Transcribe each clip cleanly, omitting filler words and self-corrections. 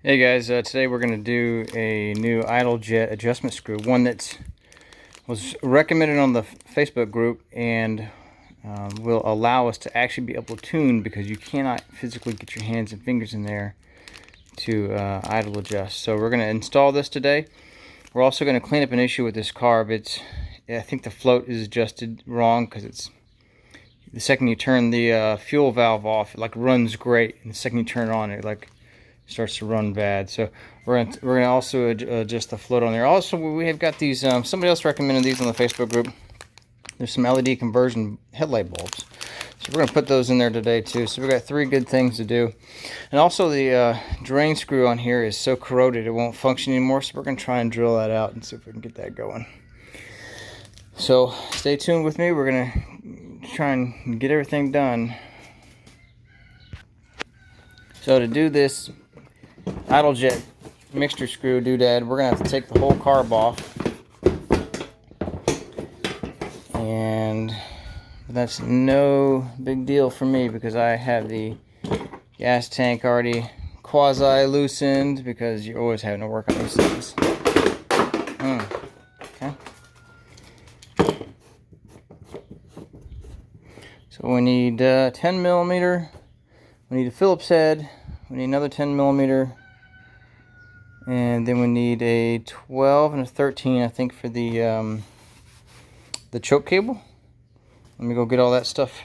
Hey guys, today we're going to do a new idle jet adjustment screw, one that was recommended on the Facebook group and will allow us to actually be able to tune, because you cannot physically get your hands and fingers in there to idle adjust. So we're going to install this today. We're also going to clean up an issue with this carb. I think the float is adjusted wrong, because it's the second you turn the fuel valve off, it like runs great, and the second you turn it on, it like starts to run bad. So we're gonna also adjust the float on there. Also, we have got these. Somebody else recommended these on the Facebook group. There's some LED conversion headlight bulbs, so we're gonna put those in there today too. So we've got 3 good things to do. And also the drain screw on here is so corroded it won't function anymore. So we're gonna try and drill that out and see if we can get that going. So stay tuned with me. We're gonna try and get everything done. So to do this idle jet mixture screw doodad, we're gonna have to take the whole carb off, and that's no big deal for me because I have the gas tank already quasi loosened, because you're always having to work on these things. Okay. So we need 10 millimeter. We need a Phillips head. We need another 10 millimeter. And then we need a 12 and a 13, I think, for the choke cable. Let me go get all that stuff.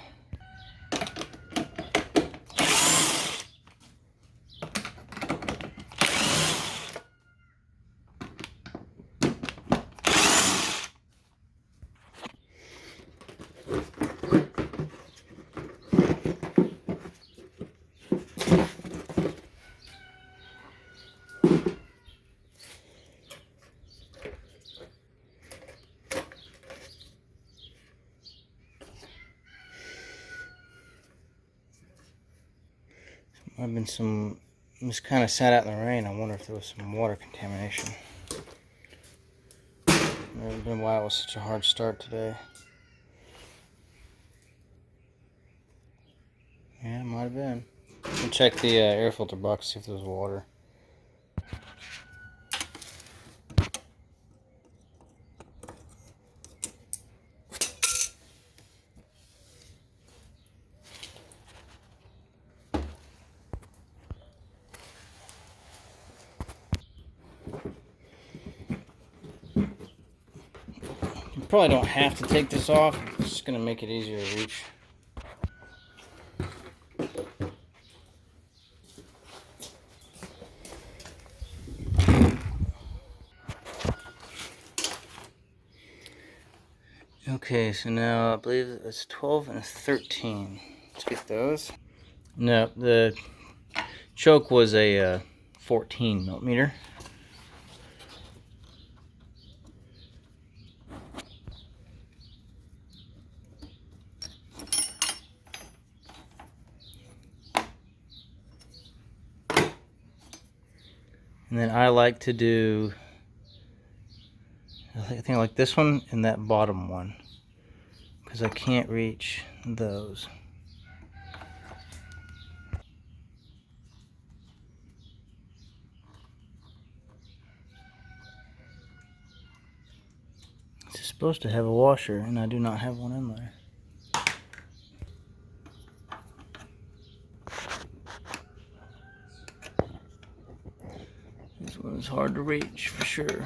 I've been just kind of sat out in the rain. I wonder if there was some water contamination. Never been why it was such a hard start today. Yeah, it might have been. I'll check the air filter box, see if there's water. You probably don't have to take this off. It's just going to make it easier to reach. Okay, so now I believe it's 12 and 13. Let's get those. No, the choke was a 14 millimeter. And then I like to do, I think I like this one and that bottom one, because I can't reach those. It's supposed to have a washer, and I do not have one in there. This one is hard to reach for sure.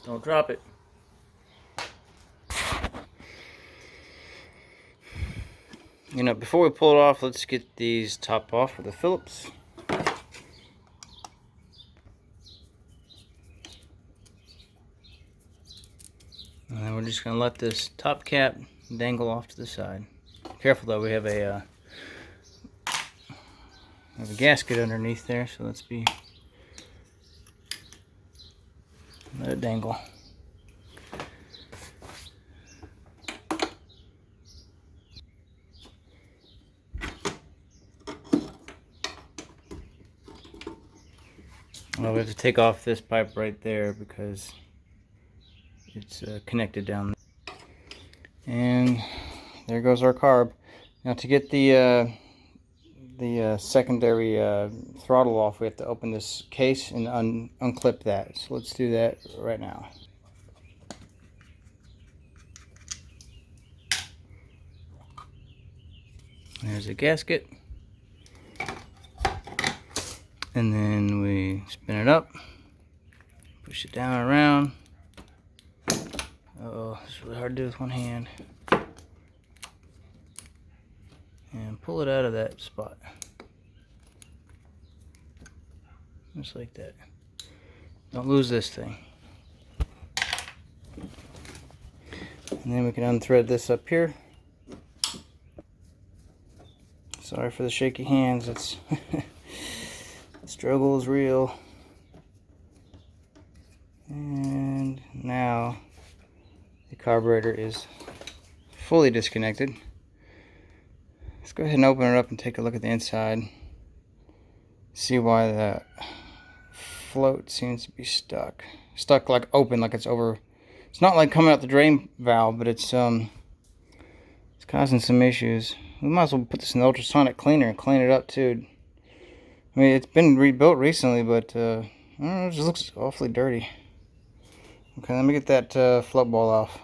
Don't drop it. You know, before we pull it off, let's get these topped off with the Phillips. And then we're just going to let this top cap dangle off to the side. Careful though, we have a gasket underneath there, so let it dangle. Well, we have to take off this pipe right there because it's connected down there. And there goes our carb. Now to get the secondary throttle off, we have to open this case and unclip that. So let's do that right now. There's a gasket. And then we spin it up, push it down and around. Uh-oh, it's really hard to do with one hand. And pull it out of that spot. Just like that. Don't lose this thing. And then we can unthread this up here. Sorry for the shaky hands. It's the struggle is real. And now the carburetor is fully disconnected. Let's go ahead and open it up and take a look at the inside. See why the float seems to be stuck. Stuck like open, like it's over. It's not like coming out the drain valve, but it's causing some issues. We might as well put this in the ultrasonic cleaner and clean it up too. I mean, it's been rebuilt recently, but I don't know, it just looks awfully dirty. Okay, let me get that float ball off.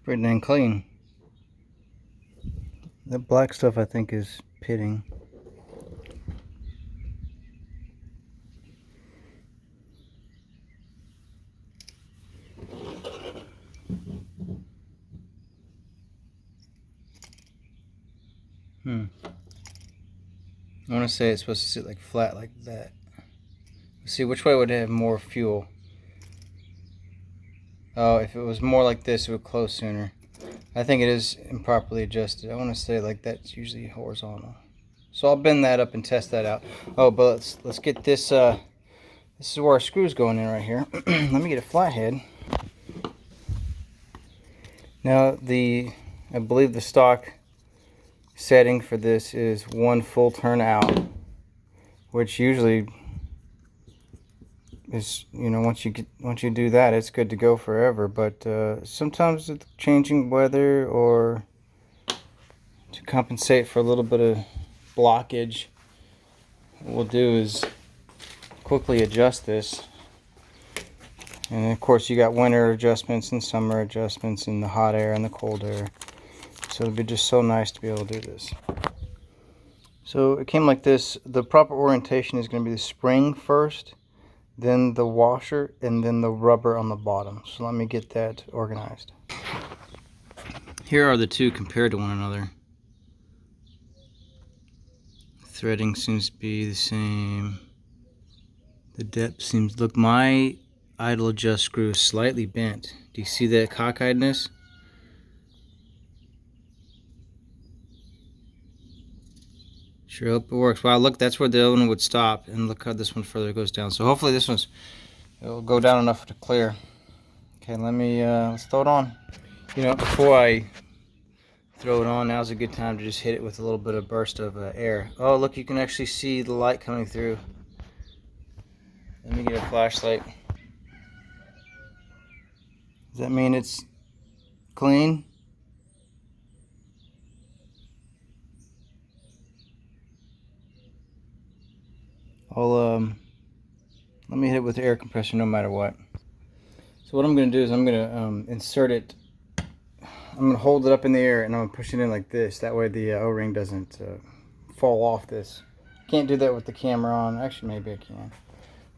Pretty dang clean. That black stuff I think is pitting. I want to say it's supposed to sit like flat like that. Let's see, which way would it have more fuel? Oh, if it was more like this, it would close sooner. I think it is improperly adjusted. I want to say like that's usually horizontal. So I'll bend that up and test that out. Oh, but let's get this. This is where our screw's going in right here. Let me get a flathead. Now I believe the stock setting for this is 1 full turn out, which usually is, you know, once you do that, it's good to go forever. But sometimes with changing weather or to compensate for a little bit of blockage, what we'll do is quickly adjust this. And of course you got winter adjustments and summer adjustments and the hot air and the cold air. So it'd be just so nice to be able to do this. So it came like this. The proper orientation is going to be the spring first, then the washer, and then the rubber on the bottom. So let me get that organized. Here are the two compared to one another. Threading seems to be the same. The depth seems, look, my idle adjust screw is slightly bent. Do you see that cockeyedness? Sure hope it works. Wow, look, that's where the other one would stop, and look how this one further goes down. So hopefully this it'll go down enough to clear. Okay, let's throw it on. You know, before I throw it on, now's a good time to just hit it with a little bit of burst of air. Oh, look, you can actually see the light coming through. Let me get a flashlight. Does that mean it's clean? Let me hit it with the air compressor no matter what. So what I'm going to do is I'm going to insert it. I'm going to hold it up in the air and I'm going to push it in like this. That way the O-ring doesn't fall off this. Can't do that with the camera on. Actually, maybe I can.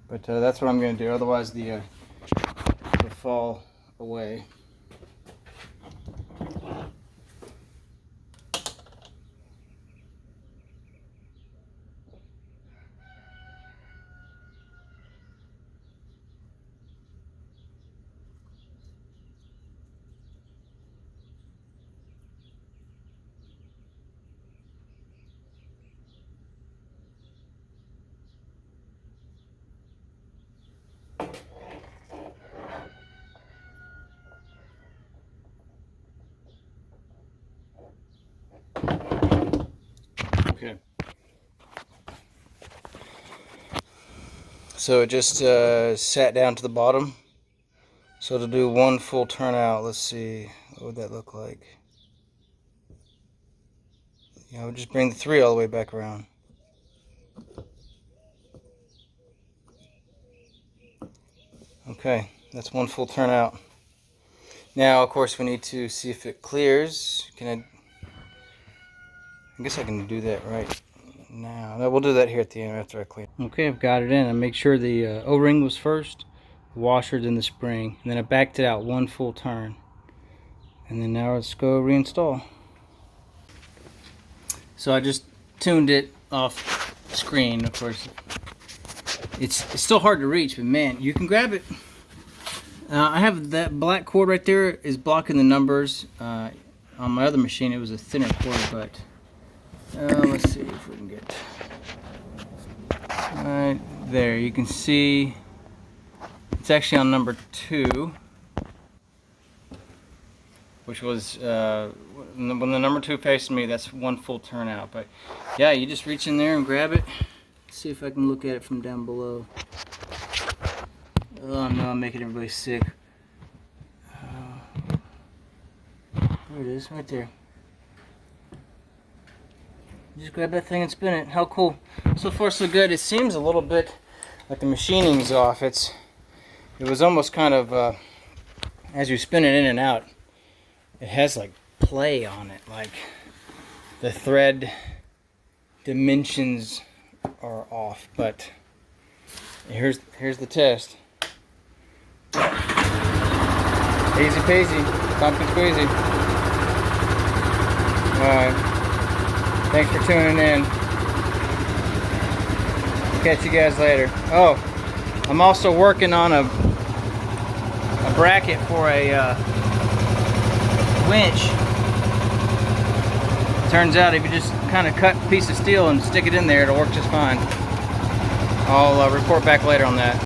But that's what I'm going to do. Otherwise, it'll fall away. So it just sat down to the bottom. So to do one full turnout, let's see, what would that look like? Yeah, I would just bring the 3 all the way back around. Okay, that's one full turnout. Now, of course, we need to see if it clears. I guess I can do that right now. No, we'll do that here at the end after I clean. Okay, I've got it in. I make sure the O-ring was first, the washer, then the spring, and then I backed it out one full turn. And then now let's go reinstall. So I just tuned it off screen. Of course, it's still hard to reach, but man, you can grab it. I have that black cord right there is blocking the numbers. On my other machine, it was a thinner cord, but let's see if we can get right there. You can see it's actually on number 2, which was when the number 2 faced me. That's one full turnout. But yeah, you just reach in there and grab it. Let's see if I can look at it from down below. Oh no, I'm making everybody sick. There it is, right there. Just grab that thing and spin it. How cool. So far so good. It seems a little bit like the machining's off. It was almost kind of, as you spin it in and out, it has like play on it. Like the thread dimensions are off. But here's the test. Easy peasy, pumpkin squeezy. Alright, thanks for tuning in. Catch you guys later. Oh, I'm also working on a bracket for a winch. Turns out if you just kind of cut a piece of steel and stick it in there, it'll work just fine. I'll report back later on that.